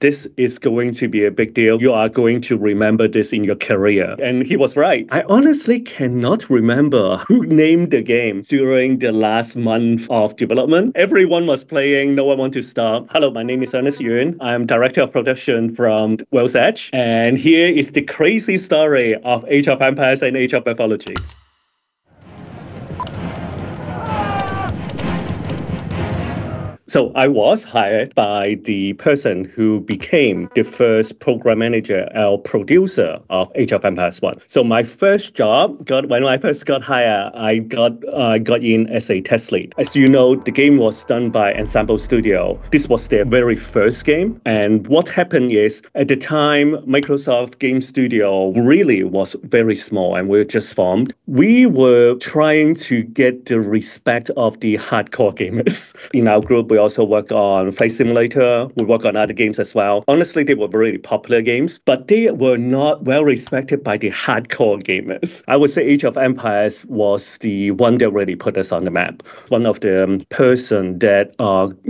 this is going to be a big deal. You are going to remember this in your career. And he was right. I honestly cannot remember who named the game during the last month of development. Everyone was playing, no one wanted to stop. Hello, my name is Ernest Yuan. I'm director of production from World's Edge. And here is the crazy story of Age of Empires and Age of Mythology. So I was hired by the person who became the first program manager or producer of Age of Empires 1. So my first job, when I first got hired, I got in as a test lead. As you know, the game was done by Ensemble Studio. This was their very first game. And what happened is, at the time, Microsoft Game Studio really was very small and we were just formed. We were trying to get the respect of the hardcore gamers. In our group, we also work on Flight Simulator. We work on other games as well. Honestly, they were very popular games, but they were not well respected by the hardcore gamers. I would say Age of Empires was the one that really put us on the map. One of the person that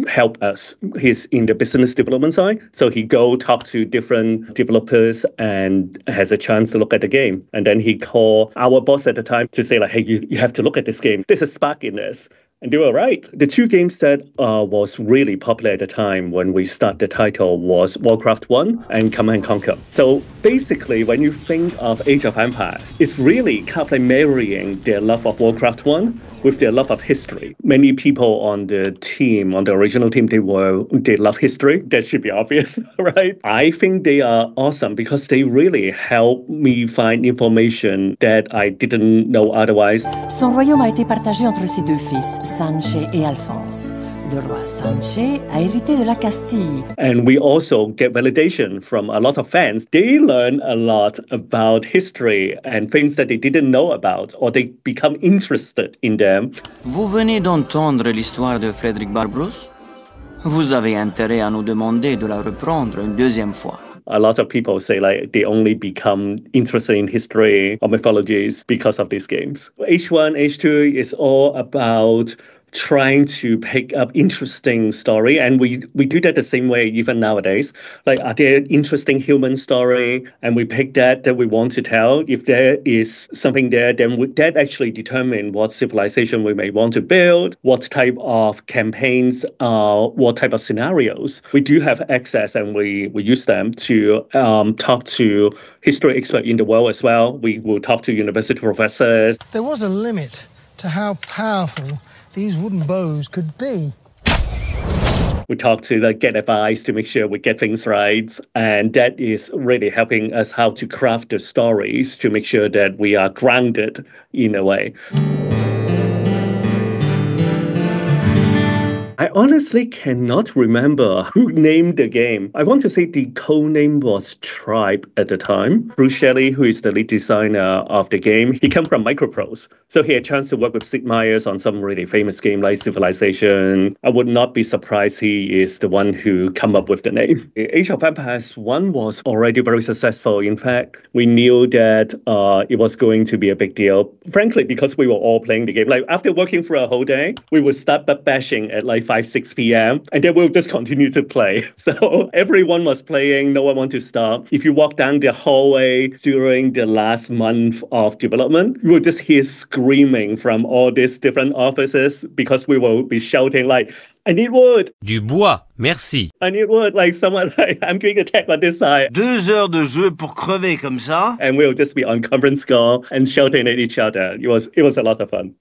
helped us, he's in the business development side. So he go talk to different developers and has a chance to look at the game. And then he called our boss at the time to say like, hey, you have to look at this game. There's a spark in this. And they were right. The two games that was really popular at the time when we started the title was Warcraft 1 and Command & Conquer. So basically, when you think of Age of Empires, it's really kind of like marrying their love of Warcraft 1 with their love of history. Many people on the team, on the original team, they love history. That should be obvious, right? I think they are awesome because they really help me find information that I didn't know otherwise. Son royaume a été partagé entre ses deux fils, Sanche et Alphonse. Le roi Sanche a hérité de la Castille. And we also get validation from a lot of fans. They learn a lot about history and things that they didn't know about, or they become interested in them. Vous venez d'entendre l'histoire de Frédéric Barberousse? Vous avez intérêt à nous demander de la reprendre une deuxième fois. A lot of people say like they only become interested in history or mythologies because of these games. H1, H2 is all about trying to pick up interesting story, and we do that the same way even nowadays. Like, are there interesting human story, and we pick that we want to tell. If there is something there, then that actually determine what civilization we may want to build, what type of campaigns, what type of scenarios. We do have access, and we use them to talk to history experts in the world as well. We will talk to university professors. There was a limit to how powerful these wooden bows could be. We talk to get advice to make sure we get things right. And that is really helping us how to craft the stories to make sure that we are grounded in a way. I honestly cannot remember who named the game. I want to say the codename was Tribe at the time. Bruce Shelley, who is the lead designer of the game, he came from Microprose. So he had a chance to work with Sid Meier's on some really famous game like Civilization. I would not be surprised he is the one who come up with the name. Age of Empires 1 was already very successful. In fact, we knew that it was going to be a big deal. Frankly, because we were all playing the game. Like after working for a whole day, we would start bashing at like 5, 6 p.m. and then we'll just continue to play. So everyone was playing, no one wanted to stop. If you walk down the hallway during the last month of development, you will just hear screaming from all these different offices because we will be shouting like, I need wood. Du bois, merci. I need wood. Like someone like, I'm doing a tech on this side. 2 heures de jeu pour crever comme ça. And we'll just be on conference call and shouting at each other. It was a lot of fun.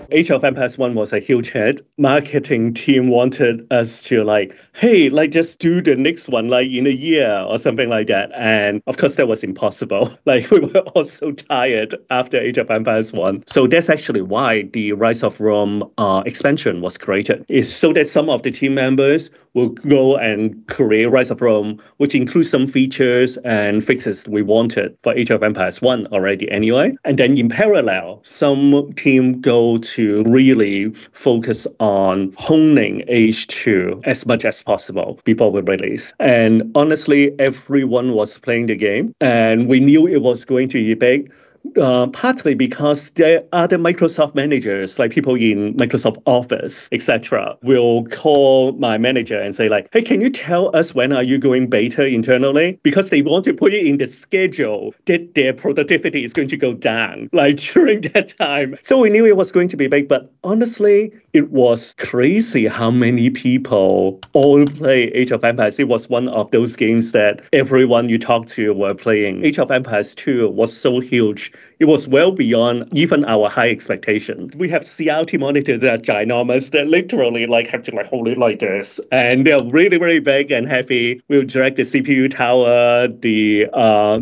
Age of Empires 1 was a huge hit. Marketing team wanted us to hey, just do the next one in a year or something like that. And of course, that was impossible. We were all so tired after Age of Empires 1. So that's actually why the Rise of Rome expansion was created. It's so that some of the team members will go and create Rise of Rome, which includes some features and fixes we wanted for Age of Empires 1 already anyway. And then in parallel, some team go to really focus on honing Age 2 as much as possible before we release. And honestly, everyone was playing the game and we knew it was going to be big. Partly because there are other Microsoft managers, like people in Microsoft Office, etc., will call my manager and say like, hey, can you tell us when are you going beta internally? Because they want to put it in the schedule that their productivity is going to go down, like during that time. So we knew it was going to be big, but honestly, it was crazy how many people all play Age of Empires. It was one of those games that everyone you talk to were playing. Age of Empires 2 was so huge. It was well beyond even our high expectation. We have CRT monitors that are ginormous that literally like have to like hold it like this. And they're really, really big and heavy. We'll drag the CPU tower, the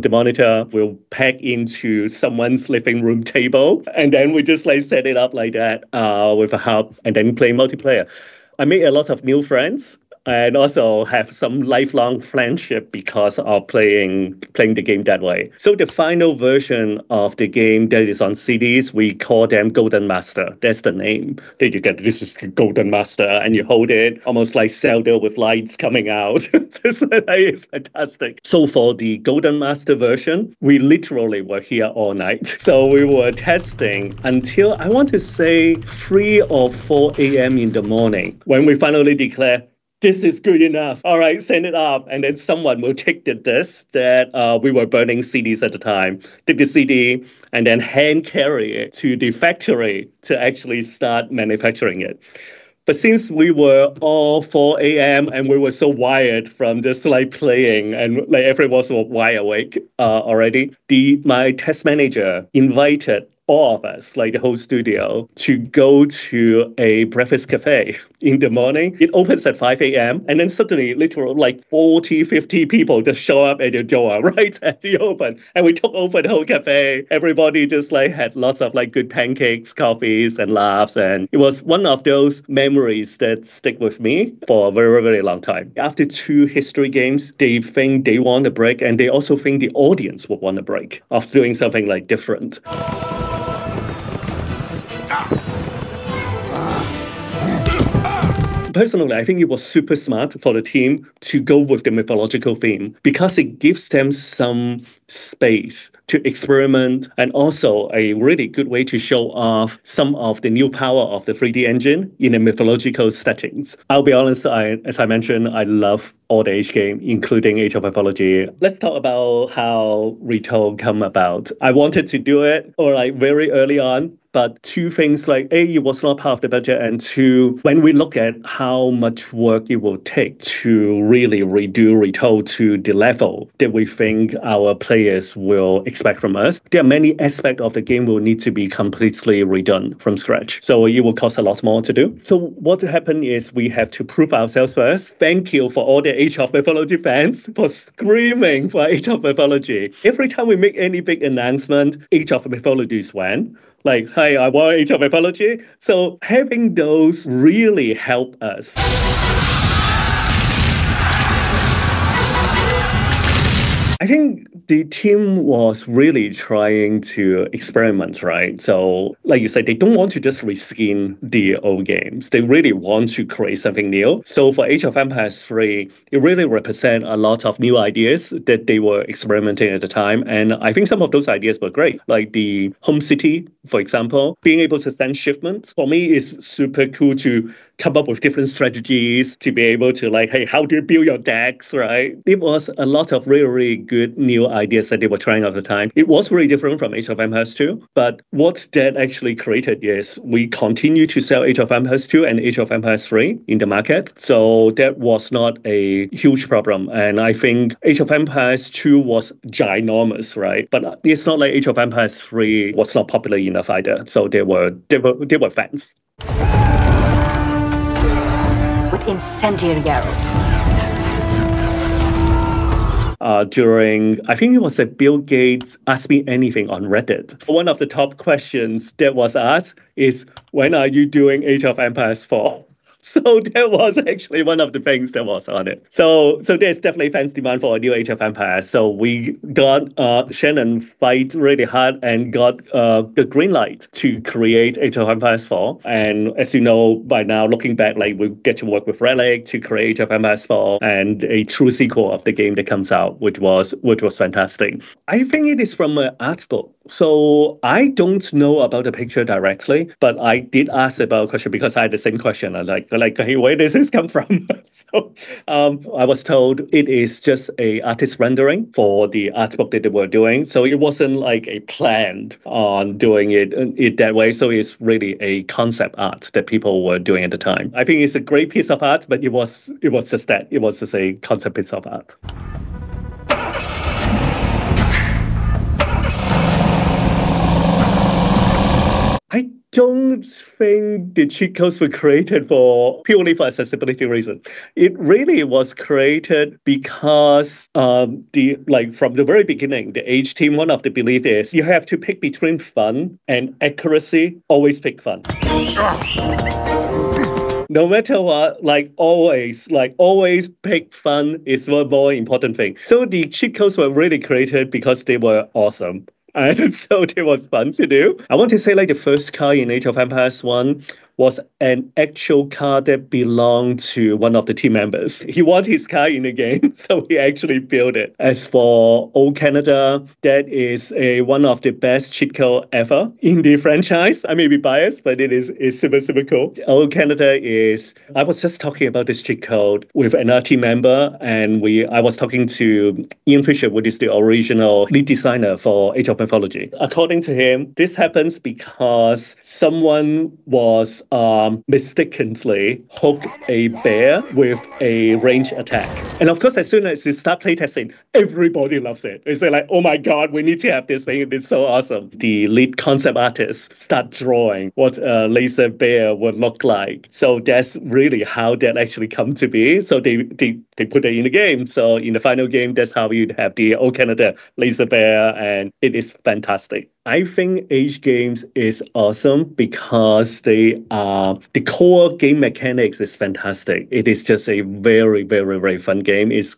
monitor will pack into someone's living room table. And then we just like set it up like that with a hub and then play multiplayer. I made a lot of new friends and also have some lifelong friendship because of playing the game that way. So the final version of the game that is on CDs, we call them Golden Master. That's the name that you get. This is the Golden Master, and you hold it almost like Zelda with lights coming out. It's fantastic. So for the Golden Master version, we literally were here all night. So we were testing until, I want to say, 3 or 4 a.m. in the morning when we finally declare, this is good enough. All right, send it up. And then someone will take the disc that we were burning CDs at the time, take the CD, and then hand carry it to the factory to actually start manufacturing it. But since we were all 4 a.m. and we were so wired from just like playing and like everyone was wide awake already, my test manager invited all of us, like the whole studio, to go to a breakfast cafe in the morning. It opens at 5 a.m. and then suddenly, literally, like 40, 50 people just show up at the door right at the open. And we took over the whole cafe. Everybody just like had lots of like good pancakes, coffees, and laughs. And it was one of those memories that stick with me for a very, very long time. After 2 history games, they think they want a break, and they also think the audience would want a break of doing something like different. Personally, I think it was super smart for the team to go with the mythological theme because it gives them some space to experiment and also a really good way to show off some of the new power of the 3D engine in a mythological settings. I'll be honest, as I mentioned, I love all the Age game, including Age of Mythology. Let's talk about how Retold come about. I wanted to do it very early on, but 2 things like A, it was not part of the budget, and 2, when we look at how much work it will take to really redo Retold to the level that we think our players will expect from us, there are many aspects of the game will need to be completely redone from scratch. So it will cost a lot more to do. So what happened is we have to prove ourselves first. Thank you for all the Age of Mythology fans for screaming for Age of Mythology. Every time we make any big announcement, Age of Mythology is when. Like, hey, I want Age of Mythology. So having those really help us. I think the team was really trying to experiment, right? So, like you said, they don't want to just reskin the old games. They really want to create something new. So for Age of Empires 3, it really represents a lot of new ideas that they were experimenting at the time. And I think some of those ideas were great. Like the home city, for example, being able to send shipments. For me, is super cool to come up with different strategies to be able to like, hey, how do you build your decks, right? It was a lot of really, really good new ideas that they were trying at the time. It was very different from Age of Empires 2, but what that actually created is we continue to sell Age of Empires 2 and Age of Empires 3 in the market. So that was not a huge problem. And I think Age of Empires 2 was ginormous, right? But it's not like Age of Empires 3 was not popular enough either. So there were fans. With incendiary arrows. During, I think it was Bill Gates Ask Me Anything on Reddit. One of the top questions that was asked is, when are you doing Age of Empires 4? So that was actually one of the things that was on it. So there's definitely fans' demand for a new Age of Empires. So we got Shannon fight really hard and got the green light to create Age of Empires 4. And as you know, by now, looking back, like we get to work with Relic to create Age of Empires 4 and a true sequel of the game that comes out, which was fantastic. I think it is from an art book So I don't know about the picture directly, but I did ask about a question because I had the same question. I like, hey, where does this come from? So I was told it is just a artist rendering for the art book that they were doing. So it wasn't like a planned on doing it that way. So it's really a concept art that people were doing at the time. I think it's a great piece of art, but it was just that. It was just a concept piece of art. I don't think the cheat codes were created purely for accessibility reasons. It really was created because from the very beginning, the Age team, one of the belief is you have to pick between fun and accuracy. Always pick fun. No matter what, always pick fun is one more important thing. So the cheat codes were really created because they were awesome. And so it was fun to do. I want to say the first car in Age of Empires 1 was an actual car that belonged to one of the team members. He wanted his car in the game, so he actually built it. As for Old Canada, that is one of the best cheat code ever in the franchise. I may be biased, but it's super, super cool. Old Canada I was just talking about this cheat code with another team member, and I was talking to Ian Fisher, who is the original lead designer for Age of Mythology. According to him, this happens because someone was mistakenly hooked a bear with a range attack. And of course, as soon as you start playtesting, everybody loves it. They say oh my God, we need to have this thing. It's so awesome. The lead concept artists start drawing what a laser bear would look like. So that's really how that actually come to be. So they put it in the game. So in the final game, that's how you'd have the Old Canada laser bear, and it is fantastic. I think Age games is awesome because the core game mechanics is fantastic. It is just a very, very, very fun game. It's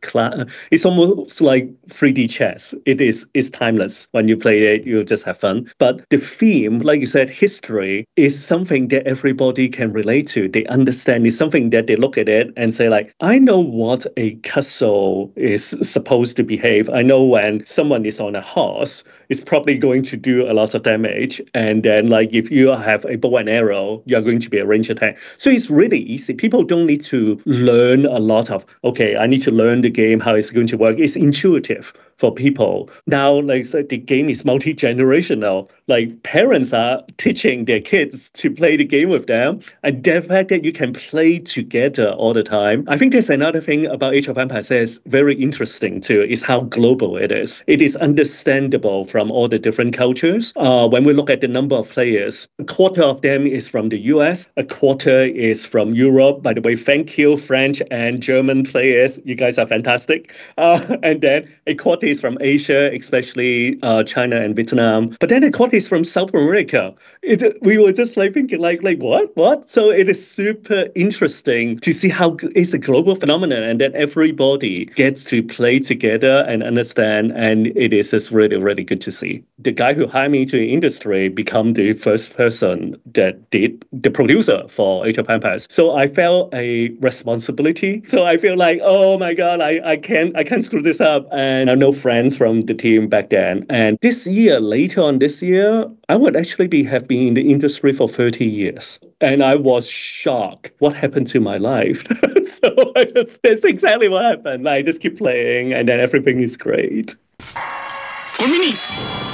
almost like 3D chess. It's timeless. When you play it, you just have fun. But the theme, like you said, history is something that everybody can relate to. They understand. It's something that they look at it and say I know what a castle is supposed to behave. I know when someone is on a horse, it's probably going to do a lot of damage. And then if you have a bow and arrow, you're going to be a range attack. So it's really easy. People don't need to learn a lot of, I need to learn the game, how it's going to work. It's intuitive for people. Now, the game is multi-generational. Parents are teaching their kids to play the game with them. And the fact that you can play together all the time. I think there's another thing about Age of Empires that's very interesting too, is how global it is. It is understandable from all the different cultures. When we look at the number of players, a quarter of them is from the US, a quarter is from Europe. By the way, thank you, French and German players. You guys are fantastic. And then a quarter is from Asia, especially China and Vietnam. But then a quarter is from South America. We were just thinking what? So it is super interesting to see how it's a global phenomenon and that everybody gets to play together and understand. And it is just really, really good to see. The guy who hired me to the industry become the first person that did the producer for Age of Empires. So I felt a responsibility. So I feel oh my God, I can't screw this up. And I know friends from the team back then. And later on this year, I would actually have been in the industry for 30 years. And I was shocked what happened to my life. So that's exactly what happened. I just keep playing and then everything is great. Konbini!